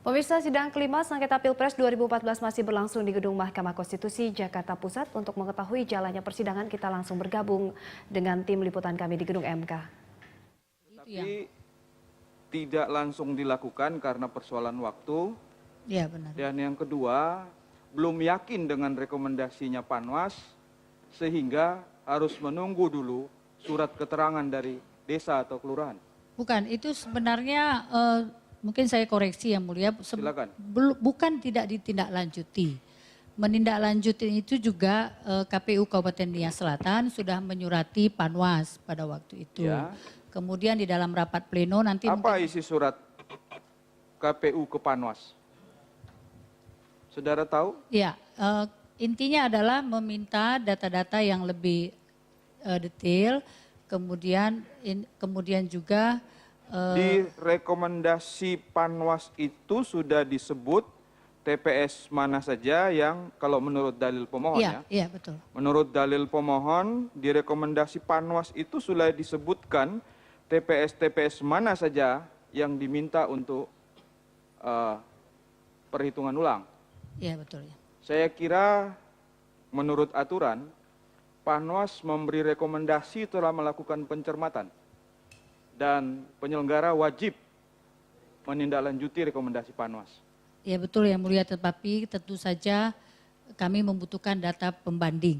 Pemirsa, sidang kelima sengketa Pilpres 2014 masih berlangsung di Gedung Mahkamah Konstitusi Jakarta Pusat. Untuk mengetahui jalannya persidangan, kita langsung bergabung dengan tim liputan kami di Gedung MK. Tapi tidak langsung dilakukan karena persoalan waktu. Ya, benar. Dan yang kedua, belum yakin dengan rekomendasinya Panwas, sehingga harus menunggu dulu surat keterangan dari desa atau kelurahan. Bukan, itu sebenarnya mungkin saya koreksi yang mulia. Silakan. Bukan tidak ditindaklanjuti. Menindaklanjuti itu juga KPU Kabupaten Nia Selatan sudah menyurati Panwas pada waktu itu. Ya. Kemudian di dalam rapat pleno nanti... Apa isi surat KPU ke Panwas? Saudara tahu? Ya, intinya adalah meminta data-data yang lebih detail, kemudian juga... Di rekomendasi Panwas itu sudah disebut TPS mana saja yang kalau menurut dalil pemohon ya. Iya, betul. Menurut dalil pemohon di rekomendasi Panwas itu sudah disebutkan TPS mana saja yang diminta untuk perhitungan ulang. Iya, betul ya. Saya kira menurut aturan Panwas memberi rekomendasi telah melakukan pencermatan. Dan penyelenggara wajib menindaklanjuti rekomendasi Panwas. Ya betul yang mulia, tetapi tentu saja kami membutuhkan data pembanding.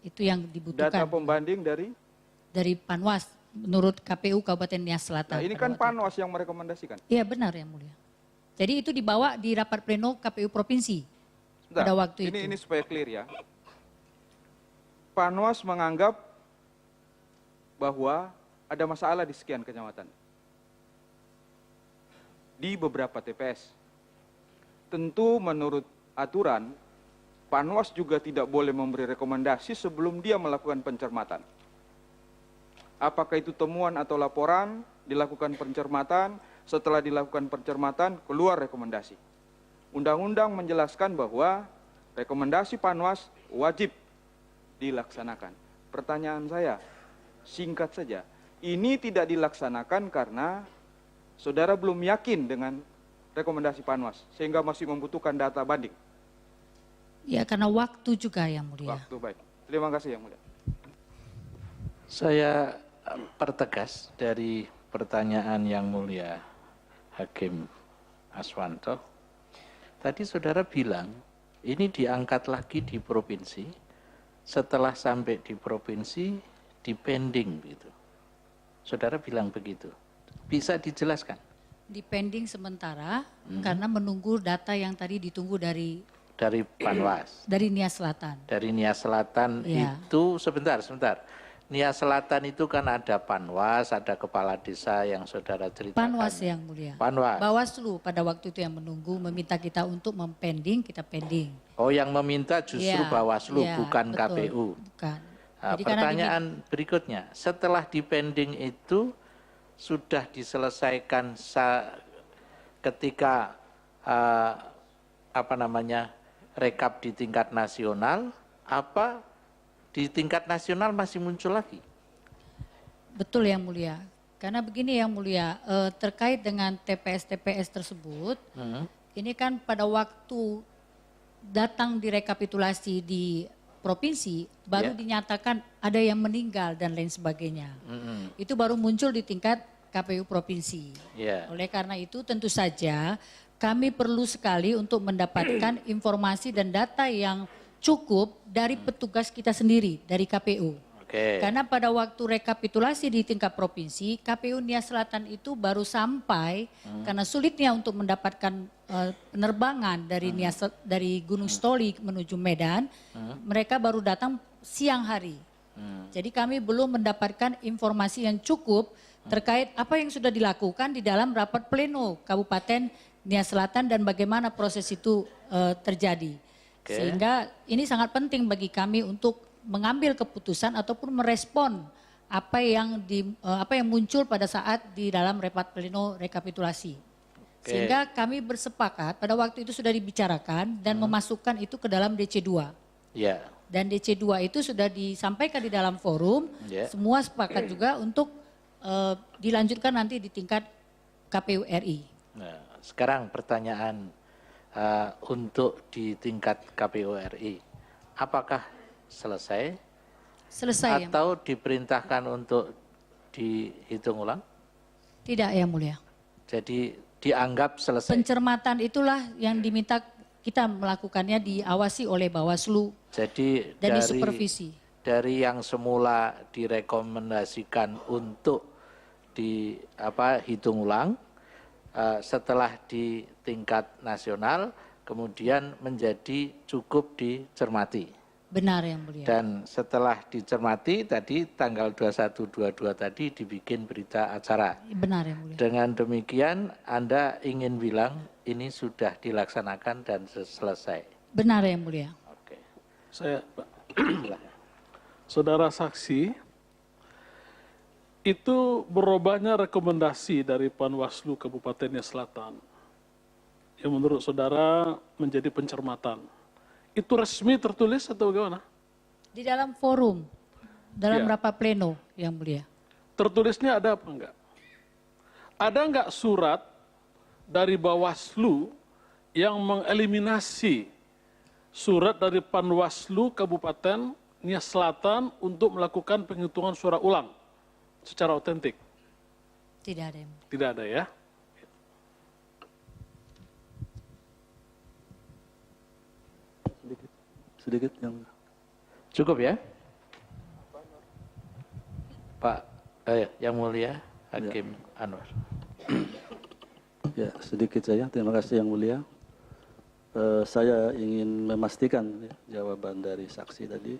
Itu yang dibutuhkan. Data pembanding dari Panwas menurut KPU Kabupaten Nia Selatan. Nah, ini kan Panwas yang merekomendasikan. Iya benar yang mulia. Jadi itu dibawa di rapat pleno KPU Provinsi pada waktu itu. Ini supaya clear ya. Panwas menganggap bahwa ada masalah di sekian kecamatan, di beberapa TPS. Tentu menurut aturan, Panwas juga tidak boleh memberi rekomendasi sebelum dia melakukan pencermatan. Apakah itu temuan atau laporan, dilakukan pencermatan, setelah dilakukan pencermatan, keluar rekomendasi. Undang-undang menjelaskan bahwa rekomendasi Panwas wajib dilaksanakan. Pertanyaan saya, singkat saja. Ini tidak dilaksanakan karena saudara belum yakin dengan rekomendasi Panwas, sehingga masih membutuhkan data banding. Ya, karena waktu juga yang mulia. Waktu, baik. Terima kasih yang mulia. Saya pertegas dari pertanyaan yang mulia Hakim Aswanto. Tadi saudara bilang ini diangkat lagi di provinsi, setelah sampai di provinsi dipending gitu. Saudara bilang begitu. Bisa dijelaskan? Dipending sementara karena menunggu data yang tadi ditunggu dari Panwas. Dari Nia Selatan. Dari Nia Selatan ya. Itu sebentar. Nia Selatan itu kan ada Panwas, ada kepala desa yang saudara ceritakan. Panwas yang mulia. Panwas. Bawaslu pada waktu itu yang menunggu, meminta kita untuk mempending, kita pending. Oh, yang meminta justru Bawaslu, bukan betul, KPU. Bukan. Nah, pertanyaan berikutnya, setelah dipending itu sudah diselesaikan ketika rekap di tingkat nasional, apa di tingkat nasional masih muncul lagi? Betul yang mulia, karena begini yang mulia, terkait dengan TPS tersebut, ini kan pada waktu datang direkapitulasi di provinsi, baru dinyatakan ada yang meninggal dan lain sebagainya. Itu baru muncul di tingkat KPU provinsi. Oleh karena itu tentu saja kami perlu sekali untuk mendapatkan informasi dan data yang cukup dari petugas kita sendiri, dari KPU. Karena pada waktu rekapitulasi di tingkat provinsi, KPU Nia Selatan itu baru sampai karena sulitnya untuk mendapatkan penerbangan dari Gunung Stoli menuju Medan, mereka baru datang siang hari. Jadi kami belum mendapatkan informasi yang cukup terkait apa yang sudah dilakukan di dalam rapat pleno Kabupaten Nia Selatan dan bagaimana proses itu terjadi. Sehingga ini sangat penting bagi kami untuk mengambil keputusan ataupun merespon apa yang muncul pada saat di dalam rapat pleno rekapitulasi. Sehingga kami bersepakat pada waktu itu sudah dibicarakan dan memasukkan itu ke dalam DC2. Dan DC2 itu sudah disampaikan di dalam forum, semua sepakat juga untuk dilanjutkan nanti di tingkat KPU RI. sekarang pertanyaan untuk di tingkat KPU RI, apakah selesai Selesai ya? atau diperintahkan untuk dihitung ulang? Tidak yang mulia. Jadi dianggap selesai. Pencermatan itulah yang diminta kita melakukannya, diawasi oleh Bawaslu Jadi dan disupervisi. dari yang semula direkomendasikan untuk hitung ulang, setelah di tingkat nasional kemudian menjadi cukup dicermati. Benar yang mulia. Dan setelah dicermati tadi tanggal 21-22 tadi dibikin berita acara. Benar yang mulia. Dengan demikian Anda ingin bilang ini sudah dilaksanakan dan selesai. Benar yang mulia. Oke. Saya, Pak. Saudara saksi, itu berubahnya rekomendasi dari Panwaslu Kabupaten Nia Selatan yang menurut saudara menjadi pencermatan. Itu resmi tertulis atau bagaimana? Di dalam forum, dalam Ya. rapat pleno yang mulia. Tertulisnya ada apa enggak? Ada enggak surat dari Bawaslu yang mengeliminasi surat dari Panwaslu Kabupaten Nia Selatan untuk melakukan penghitungan suara ulang secara otentik? Tidak ada yang mulia. Tidak ada ya? Sedikit yang Cukup ya? Pak, yang mulia Hakim Anwar. ya sedikit saja. Terima kasih yang mulia. Saya ingin memastikan ya, jawaban dari saksi tadi.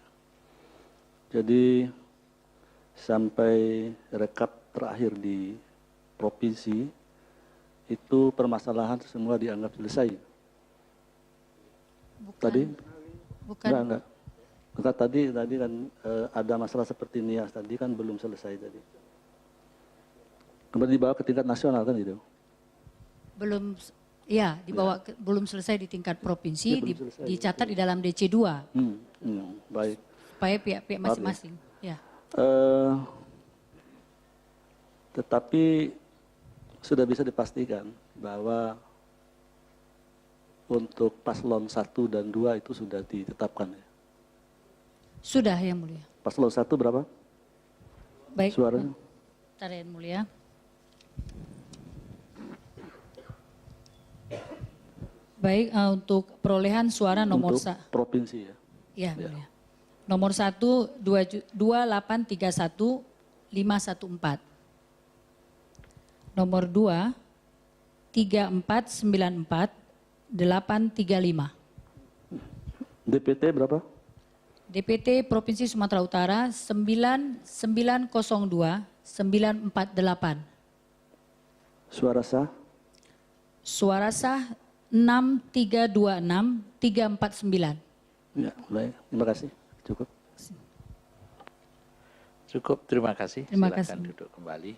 Jadi sampai rekap terakhir di provinsi itu permasalahan semua dianggap selesai. Bukan. Tadi Bukan. enggak. Enggak, tadi kan ada masalah seperti Nias tadi kan belum selesai tadi. Kemudian dibawa ke tingkat nasional kan gitu. Belum, ya dibawa belum selesai di tingkat provinsi, Ya, belum selesai, dicatat di dalam DC2 Baik. supaya pihak-pihak masing-masing. Ya. Tetapi sudah bisa dipastikan bahwa untuk paslon 1 dan 2 itu sudah ditetapkan ya. Sudah yang mulia. Paslon 1 berapa Baik. suaranya? Bentar yang mulia. Baik, untuk perolehan suara nomor Untuk provinsi ya. ya, mulia. Nomor 1 2831 514. Nomor 2 3494 835. DPT berapa? DPT Provinsi Sumatera Utara 9902 948. Suara sah? Suara sah 6326 349. Ya, baik. Terima kasih. Cukup. Cukup, terima kasih. Terima Silakan kasih. duduk kembali.